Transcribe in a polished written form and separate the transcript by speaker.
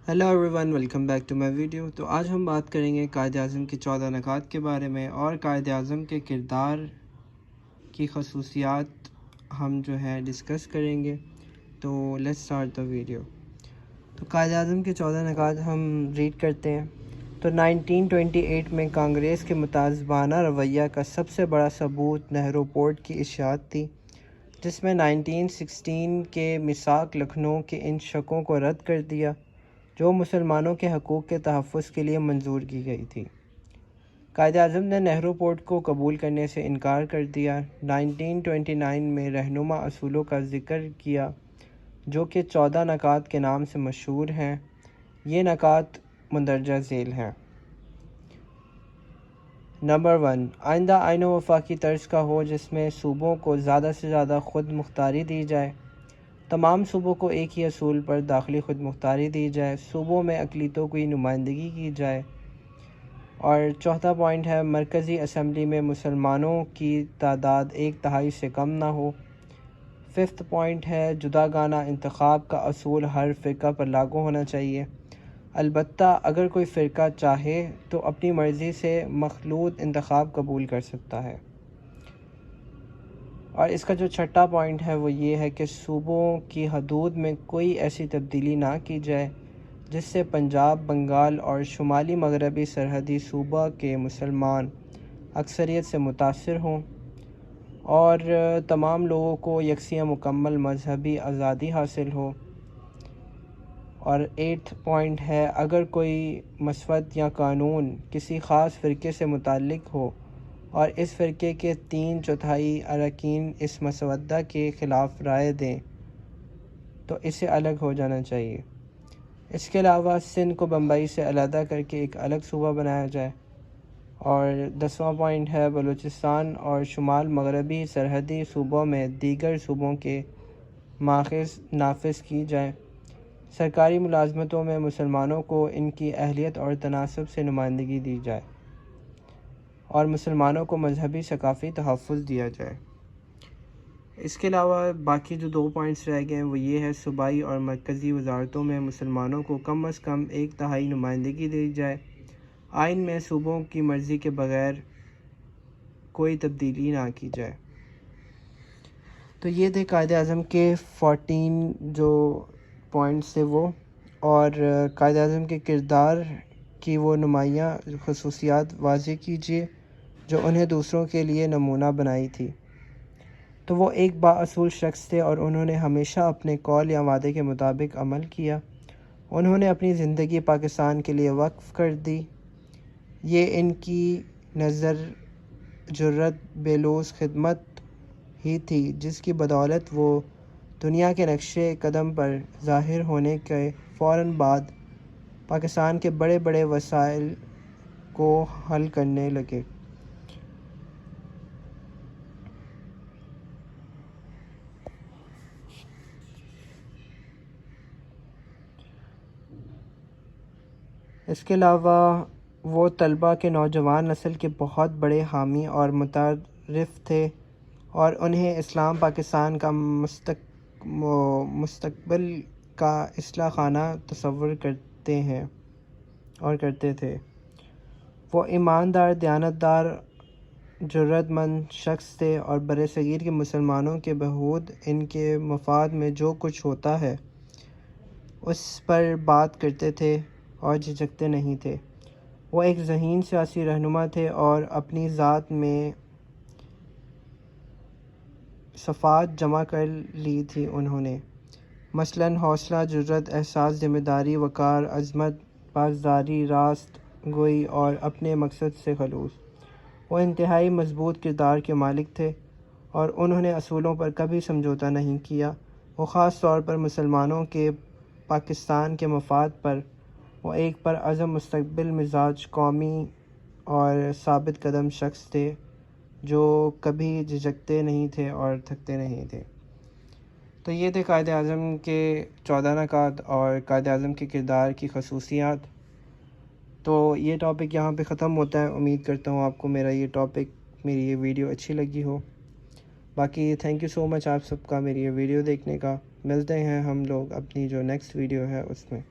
Speaker 1: Hello everyone, welcome back to my video. تو آج ہم بات کریں گے قائد اعظم کے 14 نکات کے بارے میں، اور قائد اعظم کے کردار کی خصوصیات ہم ڈسکس کریں گے۔ تو لیٹس اسٹارٹ دا ویڈیو۔ تو قائد اعظم کے 14 نکات ہم ریڈ کرتے ہیں۔ تو 1928 میں کانگریس کے متعصبانہ رویہ کا سب سے بڑا ثبوت نہرو پورٹ کی اشاعت تھی، جس میں 1916 کے میثاق لکھنؤ کے ان شقوں کو رد کر دیا جو مسلمانوں کے حقوق کے تحفظ کے لیے منظور کی گئی تھی۔ قائد اعظم نے نہرو پورٹ کو قبول کرنے سے انکار کر دیا۔ 1929 میں رہنما اصولوں کا ذکر کیا جو کہ 14 نکات کے نام سے مشہور ہیں۔ یہ نکات مندرجہ ذیل ہیں۔ نمبر 1، آئندہ آئین وفاقی طرز کا ہو جس میں صوبوں کو زیادہ سے زیادہ خود مختاری دی جائے۔ تمام صوبوں کو ایک ہی اصول پر داخلی خود مختاری دی جائے۔ صوبوں میں اقلیتوں کی نمائندگی کی جائے۔ اور چوتھا پوائنٹ ہے، مرکزی اسمبلی میں مسلمانوں کی تعداد 1/3 سے کم نہ ہو۔ ففتھ پوائنٹ ہے، جداگانہ انتخاب کا اصول ہر فرقہ پر لاگو ہونا چاہیے، البتہ اگر کوئی فرقہ چاہے تو اپنی مرضی سے مخلوط انتخاب قبول کر سکتا ہے۔ اور اس کا جو چھٹا پوائنٹ ہے وہ یہ ہے کہ صوبوں کی حدود میں کوئی ایسی تبدیلی نہ کی جائے جس سے پنجاب، بنگال اور شمالی مغربی سرحدی صوبہ کے مسلمان اکثریت سے متاثر ہوں، اور تمام لوگوں کو یکساں مکمل مذہبی آزادی حاصل ہو۔ اور 8 پوائنٹ ہے، اگر کوئی مسود یا قانون کسی خاص فرقے سے متعلق ہو اور اس فرقے کے 3/4 اراکین اس مسودہ کے خلاف رائے دیں تو اسے الگ ہو جانا چاہیے۔ اس کے علاوہ سندھ کو بمبئی سے علیحدہ کر کے ایک الگ صوبہ بنایا جائے۔ اور 10واں پوائنٹ ہے، بلوچستان اور شمال مغربی سرحدی صوبوں میں دیگر صوبوں کے ماخذ نافذ کی جائیں۔ سرکاری ملازمتوں میں مسلمانوں کو ان کی اہلیت اور تناسب سے نمائندگی دی جائے، اور مسلمانوں کو مذہبی ثقافتی تحفظ دیا جائے۔ اس کے علاوہ باقی جو 2 پوائنٹس رہ گئے ہیں وہ یہ ہے، صوبائی اور مرکزی وزارتوں میں مسلمانوں کو کم از کم 1/3 نمائندگی دی جائے۔ آئین میں صوبوں کی مرضی کے بغیر کوئی تبدیلی نہ کی جائے۔ تو یہ تھے قائد اعظم کے 14 جو پوائنٹس تھے وہ، اور قائد اعظم کے کردار کی وہ نمایاں خصوصیات واضح کیجیے جو انہیں دوسروں کے لیے نمونہ بنائی تھی۔ تو وہ ایک بااصول شخص تھے اور انہوں نے ہمیشہ اپنے قول یا وعدے کے مطابق عمل کیا۔ انہوں نے اپنی زندگی پاکستان کے لیے وقف کر دی۔ یہ ان کی نظر جرات بے لوث خدمت ہی تھی جس کی بدولت وہ دنیا کے نقش قدم پر ظاہر ہونے کے فوراً بعد پاکستان کے بڑے بڑے مسائل کو حل کرنے لگے۔ اس کے علاوہ وہ طلباء کے نوجوان نسل کے بہت بڑے حامی اور متعارف تھے، اور انہیں اسلام پاکستان کا مستقبل کا اصلاح خانہ تصور کرتے ہیں اور کرتے تھے۔ وہ ایماندار، دیانتدار، جرات مند شخص تھے اور برصغیر کے مسلمانوں کے بہبود، ان کے مفاد میں جو کچھ ہوتا ہے اس پر بات کرتے تھے اور جھجکتے نہیں تھے۔ وہ ایک ذہین سیاسی رہنما تھے اور اپنی ذات میں صفات جمع کر لی تھی انہوں نے، مثلاً حوصلہ، جرات، احساس ذمہ داری، وقار، عظمت، پاسداری، راست گوئی اور اپنے مقصد سے خلوص۔ وہ انتہائی مضبوط کردار کے مالک تھے اور انہوں نے اصولوں پر کبھی سمجھوتہ نہیں کیا۔ وہ خاص طور پر مسلمانوں کے پاکستان کے مفاد پر وہ ایک پرعزم مستقل مزاج، قومی اور ثابت قدم شخص تھے جو کبھی جھجکتے نہیں تھے اور تھکتے نہیں تھے۔ تو یہ تھے قائد اعظم کے 14 نکات اور قائد اعظم کے کردار کی خصوصیات۔ تو یہ ٹاپک یہاں پہ ختم ہوتا ہے۔ امید کرتا ہوں آپ کو میرا یہ ویڈیو اچھی لگی ہو۔ باقی تھینک یو سو مچ آپ سب کا میری یہ ویڈیو دیکھنے کا۔ ملتے ہیں ہم لوگ اپنی جو نیکسٹ ویڈیو ہے اس میں۔